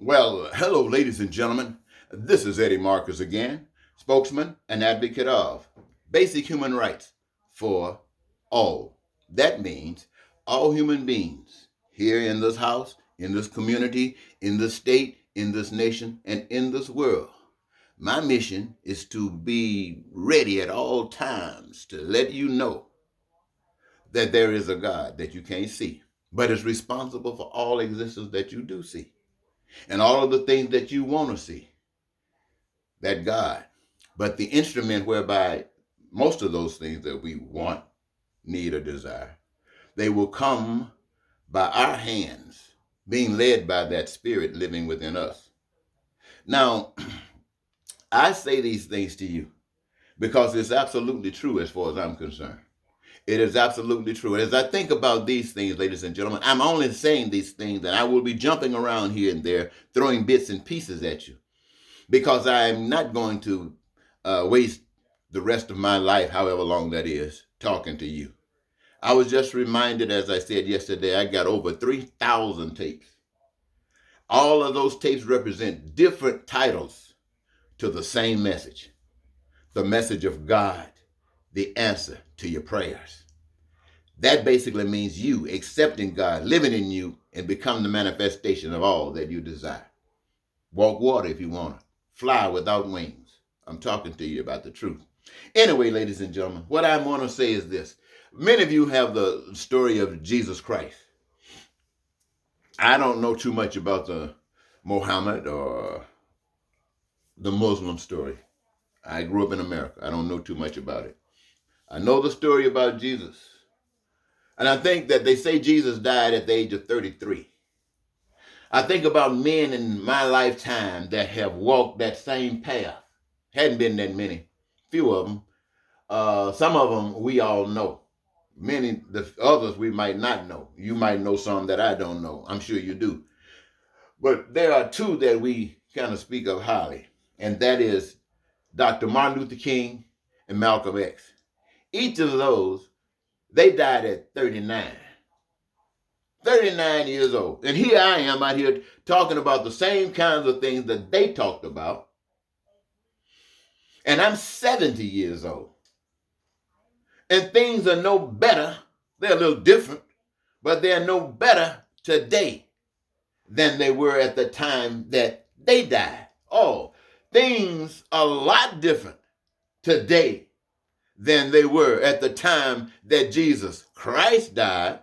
Well, hello, ladies and gentlemen. This is Eddie Marcus again, spokesman and advocate of basic human rights for all. That means all human beings here in this house, in this community, in this state, in this nation, and in this world. My mission is to be ready at all times to let you know that there is a God that you can't see, but is responsible for all existence that you do see and all of the things that you want to see, that God. But the instrument whereby most of those things that we want, need, or desire, they will come by our hands, being led by that spirit living within us. Now, I say these things to you because it's absolutely true as far as I'm concerned. It is absolutely true. As I think about these things, ladies and gentlemen, I'm only saying these things and I will be jumping around here and there, throwing bits and pieces at you because I'm not going to waste the rest of my life, however long that is, talking to you. I was just reminded, as I said yesterday, I got over 3,000 tapes. All of those tapes represent different titles to the same message, the message of God, the answer to your prayers. That basically means you accepting God, living in you, and become the manifestation of all that you desire. Walk water if you want to. Fly without wings. I'm talking to you about the truth. Anyway, ladies and gentlemen, what I want to say is this. Many of you have the story of Jesus Christ. I don't know too much about the Muhammad or the Muslim story. I grew up in America. I don't know too much about it. I know the story about Jesus. And I think that they say Jesus died at the age of 33. I think about men in my lifetime that have walked that same path. Hadn't been that many. Few of them. Some of them we all know. Many, the others we might not know. You might know some that I don't know. I'm sure you do. But there are two that we kind of speak of highly, and that is Dr. Martin Luther King and Malcolm X. Each of those, they died at 39. 39 years old. And here I am out here talking about the same kinds of things that they talked about. And I'm 70 years old. And things are no better. They're a little different, but they're no better today than they were at the time that they died. Oh, things are a lot different today than they were at the time that Jesus Christ died.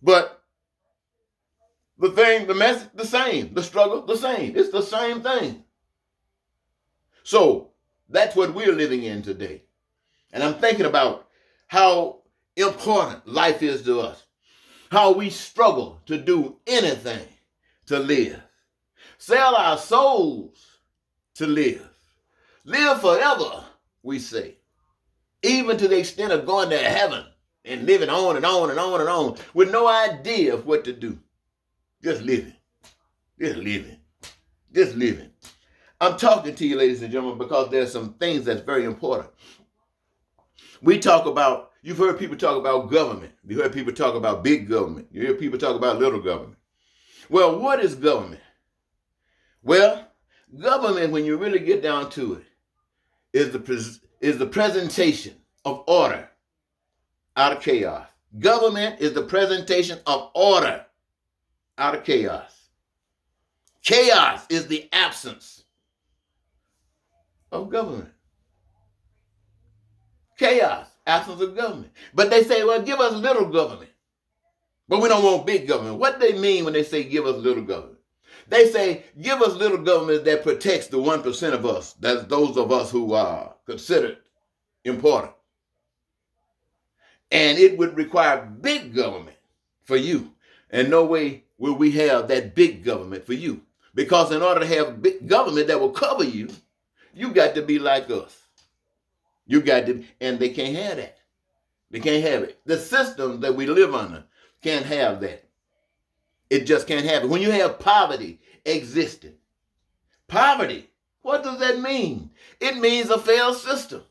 But the thing, the message, the same. The struggle, the same. It's the same thing. So that's what we're living in today. And I'm thinking about how important life is to us. How we struggle to do anything to live. Sell our souls to live. Live forever, we say. Even to the extent of going to heaven and living on and on and on and on with no idea of what to do. Just living. Just living. Just living. I'm talking to you, ladies and gentlemen, because there's some things that's very important. We talk about, you've heard people talk about government. You heard people talk about big government. You hear people talk about little government. Well, what is government? Well, government, when you really get down to it, is the presentation of order out of chaos. Government is the presentation of order out of chaos. Chaos is the absence of government. Chaos, absence of government. But they say, well, give us little government. But we don't want big government. What do they mean when they say give us little government? They say, give us little government that protects the 1% of us. That's those of us who are considered important. And it would require big government for you. And no way will we have that big government for you. Because in order to have big government that will cover you, you got to be like us. You got to, and they can't have that. They can't have it. The system that we live under can't have that. It just can't happen. When you have poverty existing, poverty, what does that mean? It means a failed system.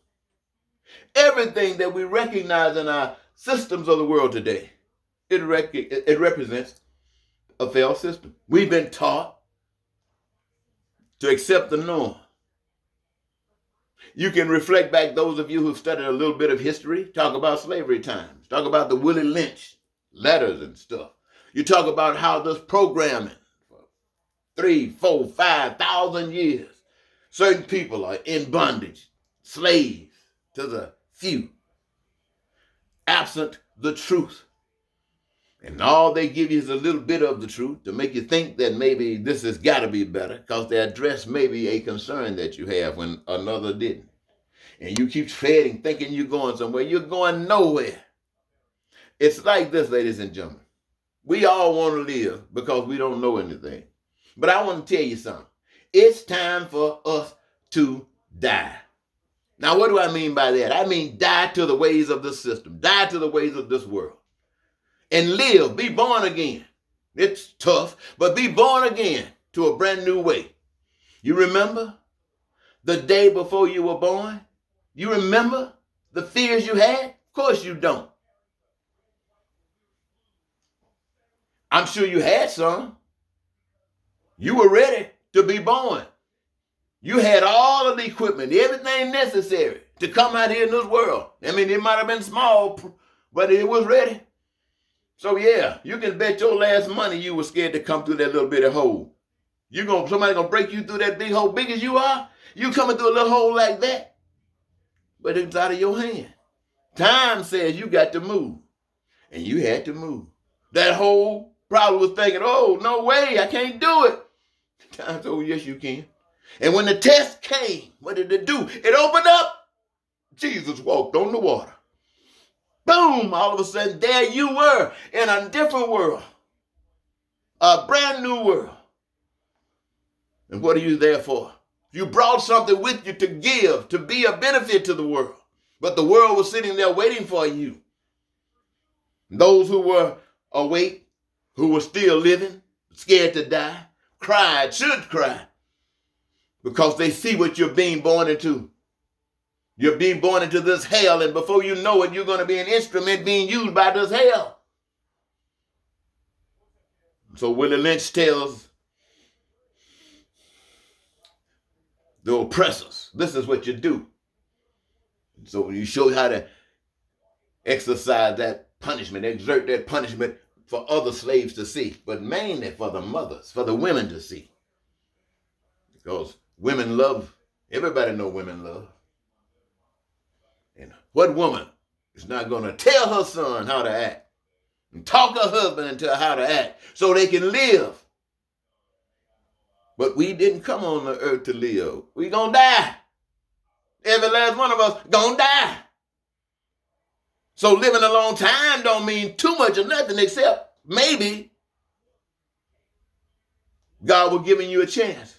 Everything that we recognize in our systems of the world today, it represents a failed system. We've been taught to accept the norm. You can reflect back, those of you who've studied a little bit of history, talk about slavery times, talk about the Willie Lynch letters and stuff. You talk about how this programming for 3, 4, 5,000 years, certain people are in bondage, slaves to the few, absent the truth. And all they give you is a little bit of the truth to make you think that maybe this has got to be better, because they address maybe a concern that you have when another didn't. And you keep treading, thinking you're going somewhere. You're going nowhere. It's like this, ladies and gentlemen. We all want to live because we don't know anything. But I want to tell you something. It's time for us to die. Now, what do I mean by that? I mean die to the ways of this system. Die to the ways of this world. And live, be born again. It's tough, but be born again to a brand new way. You remember the day before you were born? You remember the fears you had? Of course you don't. I'm sure you had some. You were ready to be born. You had all of the equipment, everything necessary to come out here in this world. I mean, it might have been small, but it was ready. So yeah, you can bet your last money you were scared to come through that little bitty hole. Somebody gonna break you through that big hole, big as you are. You coming through a little hole like that, but it's out of your hand. Time says you got to move, and you had to move. That hole probably was thinking, oh, no way, I can't do it. Time said, oh, yes, you can. And when the test came, what did it do? It opened up. Jesus walked on the water. Boom, all of a sudden, there you were in a different world, a brand new world. And what are you there for? You brought something with you to give, to be a benefit to the world. But the world was sitting there waiting for you. Those who were awake, who were still living, scared to die, cried, should cry, because they see what you're being born into. You're being born into this hell, and before you know it, you're going to be an instrument being used by this hell. So Willie Lynch tells the oppressors, this is what you do. So you show how to exercise that punishment, exert that punishment for other slaves to see, but mainly for the mothers, for the women to see. Because women love, everybody know women love. And what woman is not going to tell her son how to act and talk her husband into how to act so they can live? But we didn't come on the earth to live. We gonna die. Every last one of us gonna die. So living a long time don't mean too much or nothing, except maybe God was giving you a chance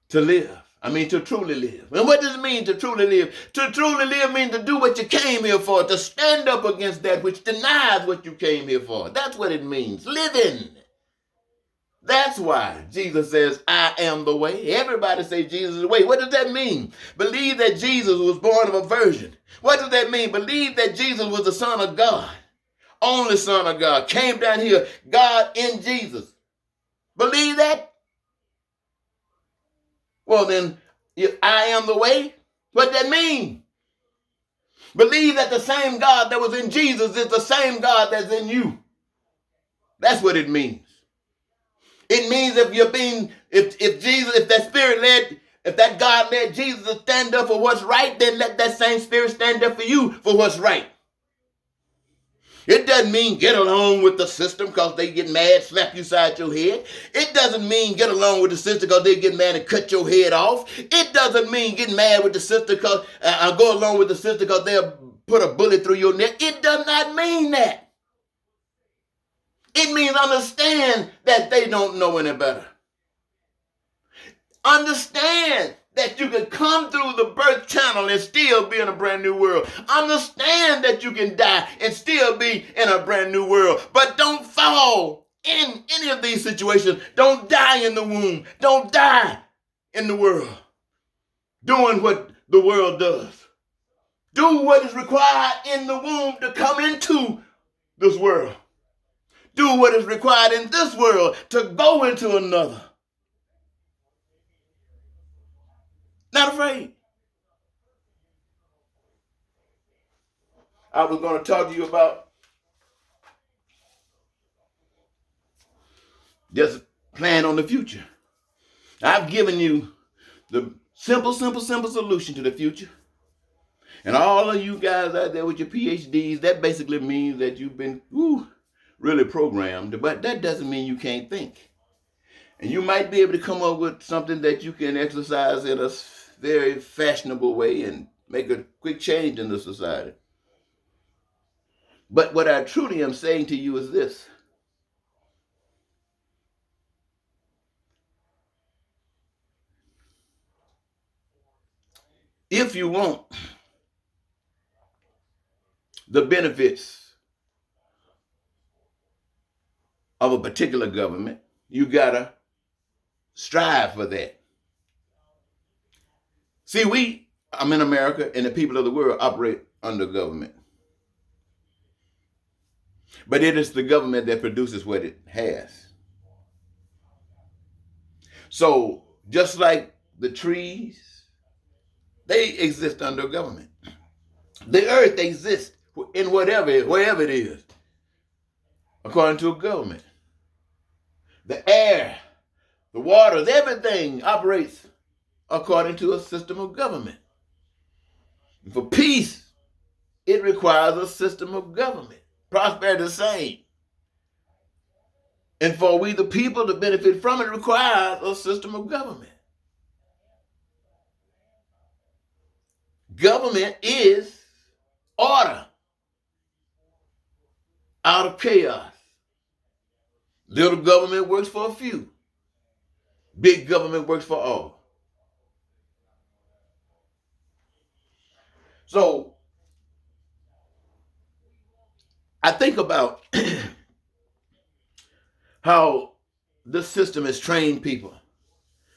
to live. I mean, to truly live. And what does it mean to truly live? To truly live means to do what you came here for, to stand up against that which denies what you came here for. That's what it means, living. That's why Jesus says, I am the way. Everybody say Jesus is the way. What does that mean? Believe that Jesus was born of a virgin. What does that mean? Believe that Jesus was the Son of God, only Son of God, came down here, God in Jesus. Believe that? Well, then, I am the way. What that mean? Believe that the same God that was in Jesus is the same God that's in you. That's what it means. It means if that spirit led, if that God led Jesus to stand up for what's right, then let that same spirit stand up for you for what's right. It doesn't mean get along with the system because they get mad, slap you side your head. It doesn't mean get along with the system because they get mad and cut your head off. It doesn't mean get mad with the system because go along with the system because they'll put a bullet through your neck. It does not mean that. It means understand that they don't know any better. Understand that you can come through the birth channel and still be in a brand new world. Understand that you can die and still be in a brand new world. But don't fall in any of these situations. Don't die in the womb. Don't die in the world doing what the world does. Do what is required in the womb to come into this world. do what is required in this world to go into another. Not afraid. I was going to talk to you about just plan on the future. I've given you the simple solution to the future. And all of you guys out there with your PhDs, that basically means that you've been really programmed, but that doesn't mean you can't think. And you might be able to come up with something that you can exercise in a very fashionable way and make a quick change in the society. But what I truly am saying to you is this. If you want the benefits of a particular government, you gotta strive for that. See, I'm in America, and the people of the world operate under government. But it is the government that produces what it has. So just like the trees, they exist under government. The earth exists in wherever it is, according to a government. The air, the waters, everything operates according to a system of government. And for peace, it requires a system of government. Prosperity the same. And for we the people to benefit from it requires a system of government. Government is order out of chaos. Little government works for a few. Big government works for all. So I think about how this system has trained people,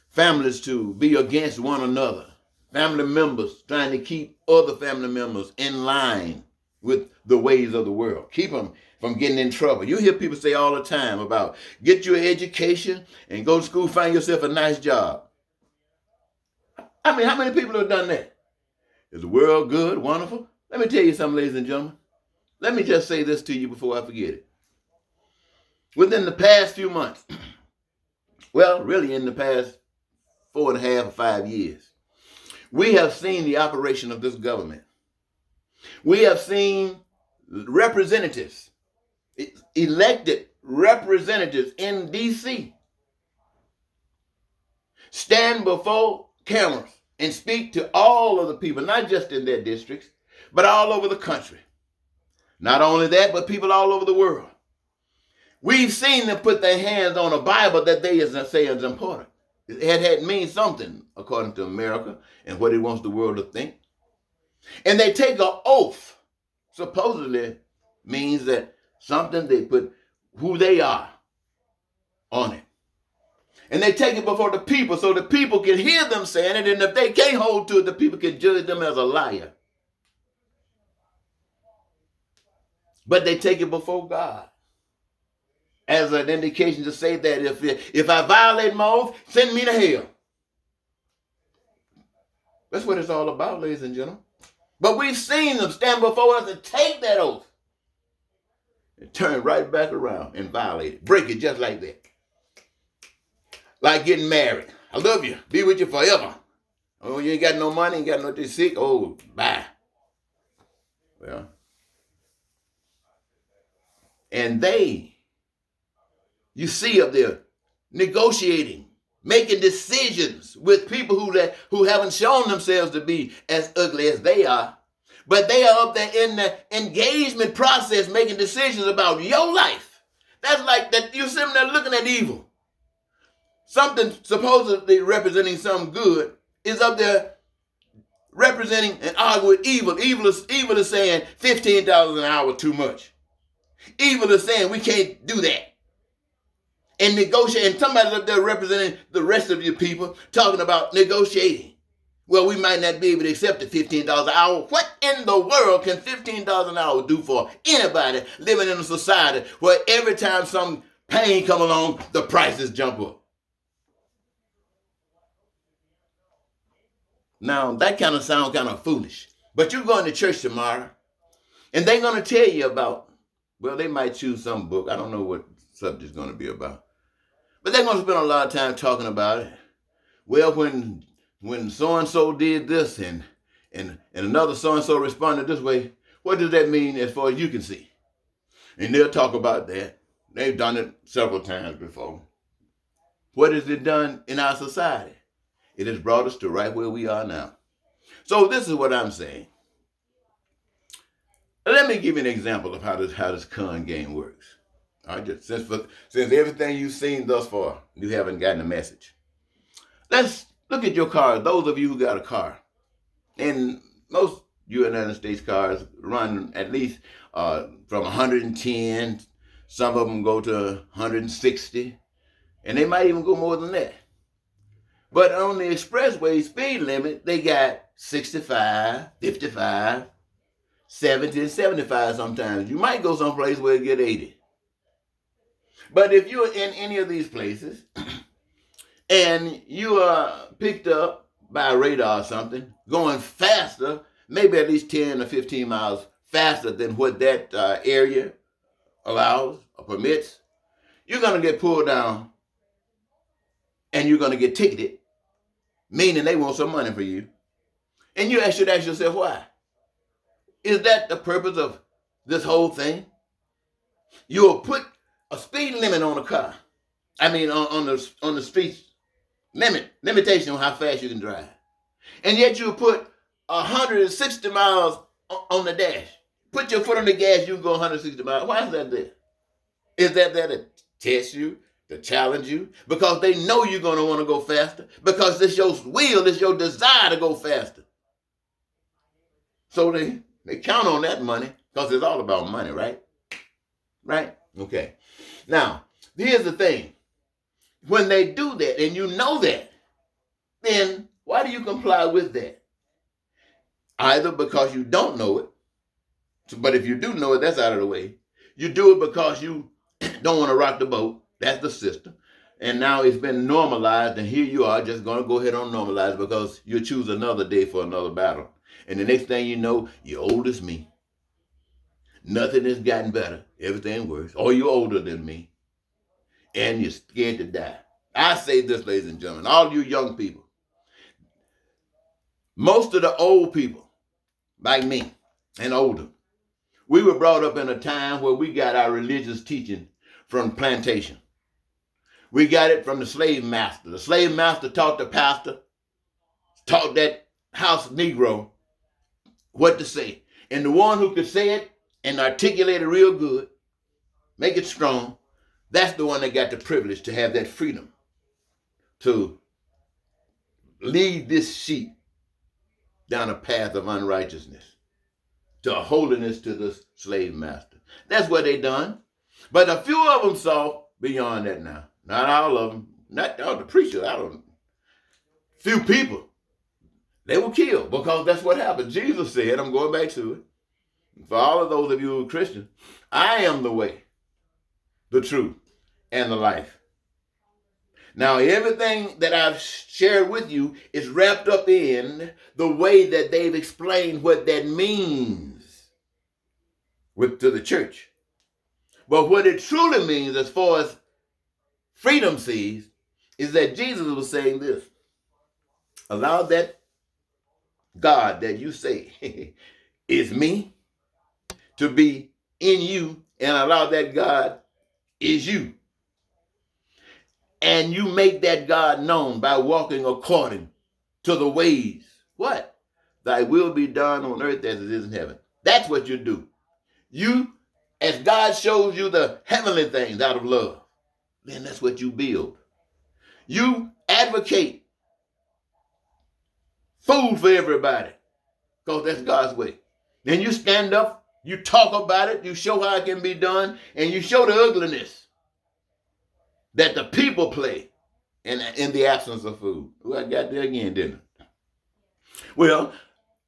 families to be against one another, family members trying to keep other family members in line with the ways of the world, keep them from getting in trouble. You hear people say all the time about get your education and go to school, find yourself a nice job. I mean, how many people have done that? Is the world good, wonderful? Let me tell you something, ladies and gentlemen. Let me just say this to you before I forget it. Within the past few months, well, really in the past 4.5 or 5 years, we have seen the operation of this government. We have seen representatives, elected representatives in D.C. stand before cameras and speak to all of the people, not just in their districts, but all over the country. Not only that, but people all over the world. We've seen them put their hands on a Bible that they say is important. It means something, according to America, and what it wants the world to think. And they take an oath, supposedly means that something, they put who they are on it. And they take it before the people so the people can hear them saying it, and if they can't hold to it, the people can judge them as a liar. But they take it before God as an indication to say that if I violate my oath, send me to hell. That's what it's all about, ladies and gentlemen. But we've seen them stand before us and take that oath and turn right back around and violate it. Break it just like that. Like getting married. I love you. Be with you forever. Oh, you ain't got no money, ain't got no sick. Oh, bye. Well, and you see up there negotiating, making decisions with people who haven't shown themselves to be as ugly as they are. But they are up there in the engagement process making decisions about your life. That's like that you're sitting there looking at evil. Something supposedly representing something good is up there representing and arguing with evil. Evil is saying $15 an hour too much. Evil is saying we can't do that. And negotiate, and somebody's up there representing the rest of your people, talking about negotiating. Well, we might not be able to accept the $15 an hour. What in the world can $15 an hour do for anybody living in a society where every time some pain come along, the prices jump up? Now, that kind of sounds kind of foolish. But you're going to church tomorrow, and they're going to tell you about, well, they might choose some book. I don't know what subject's going to be about. But they're going to spend a lot of time talking about it. Well, when so-and-so did this and another so-and-so responded this way, what does that mean as far as you can see? And they'll talk about that. They've done it several times before. What has it done in our society? It has brought us to right where we are now. So this is what I'm saying. Let me give you an example of how this con game works. All right, just since everything you've seen thus far, you haven't gotten a message. Let's look at your car. Those of you who got a car, and most United States cars run at least from 110. Some of them go to 160, and they might even go more than that. But on the expressway speed limit, they got 65, 55, 70, and 75 sometimes. You might go someplace where it get 80. But if you're in any of these places and you are picked up by a radar or something, going faster, maybe at least 10 or 15 miles faster than what that area allows or permits, you're going to get pulled down and you're going to get ticketed, meaning they want some money for you. And you should ask yourself, why? Is that the purpose of this whole thing? You will put a speed limit on a car. I mean, on the streets, limitation on how fast you can drive. And yet you put 160 miles on the dash. Put your foot on the gas, you can go 160 miles. Why is that there? Is that there to test you, to challenge you? Because they know you're going to want to go faster. Because it's your will, it's your desire to go faster. So they count on that money because it's all about money, right? Right? Okay. Now, here's the thing. When they do that and you know that, then why do you comply with that? Either because you don't know it, but if you do know it, that's out of the way. You do it because you don't want to rock the boat. That's the system. And now it's been normalized, and here you are just going to go ahead and normalize because you choose another day for another battle. And the next thing you know, you're old as me. Nothing has gotten better. Everything worse. Or you're older than me. And you're scared to die. I say this, ladies and gentlemen, all you young people, most of the old people, like me and older, we were brought up in a time where we got our religious teaching from plantation. We got it from the slave master. The slave master taught the pastor, taught that house Negro what to say. And the one who could say it and articulate it real good, make it strong, that's the one that got the privilege to have that freedom to lead this sheep down a path of unrighteousness, to holiness to the slave master. That's what they done. But a few of them saw beyond that now. Not all of them. Not all the preachers. Few people. They were killed because that's what happened. Jesus said, I'm going back to it. For all of those of you who are Christians, I am the way, the truth, and the life. Now, everything that I've shared with you is wrapped up in the way that they've explained what that means to the church. But what it truly means as far as freedom sees is that Jesus was saying this. Allow that God that you say is me to be in you, and allow that God is you. And you make that God known by walking according to the ways. What? Thy will be done on earth as it is in heaven. That's what you do. You, as God shows you the heavenly things out of love, then that's what you build. You advocate food for everybody because that's God's way. Then you stand up, you talk about it, you show how it can be done, and you show the ugliness that the people play in the absence of food. Well, I got there again, didn't I? Well,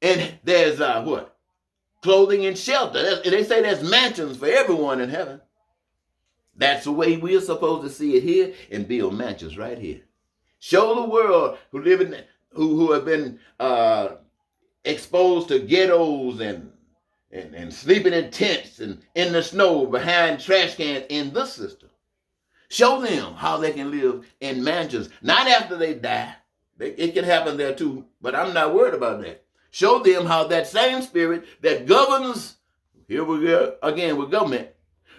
and there's what? Clothing and shelter. They say there's mansions for everyone in heaven. That's the way we're supposed to see it here and build mansions right here. Show the world who live in who have been exposed to ghettos and sleeping in tents and in the snow behind trash cans in this system. Show them how they can live in mansions, not after they die. It can happen there too, but I'm not worried about that. Show them how that same spirit that governs, here we go again with government,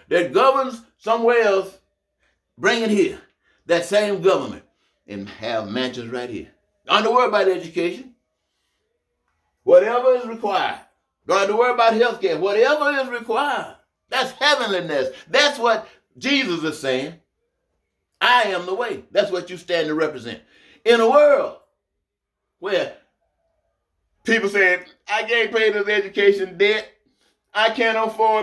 that governs somewhere else, bring it here. That same government and have mansions right here. Don't have to worry about education. Whatever is required. Don't have to worry about health care. Whatever is required. That's heavenliness. That's what Jesus is saying. I am the way. That's what you stand to represent. In a world where people say, I can't pay this education debt, I can't afford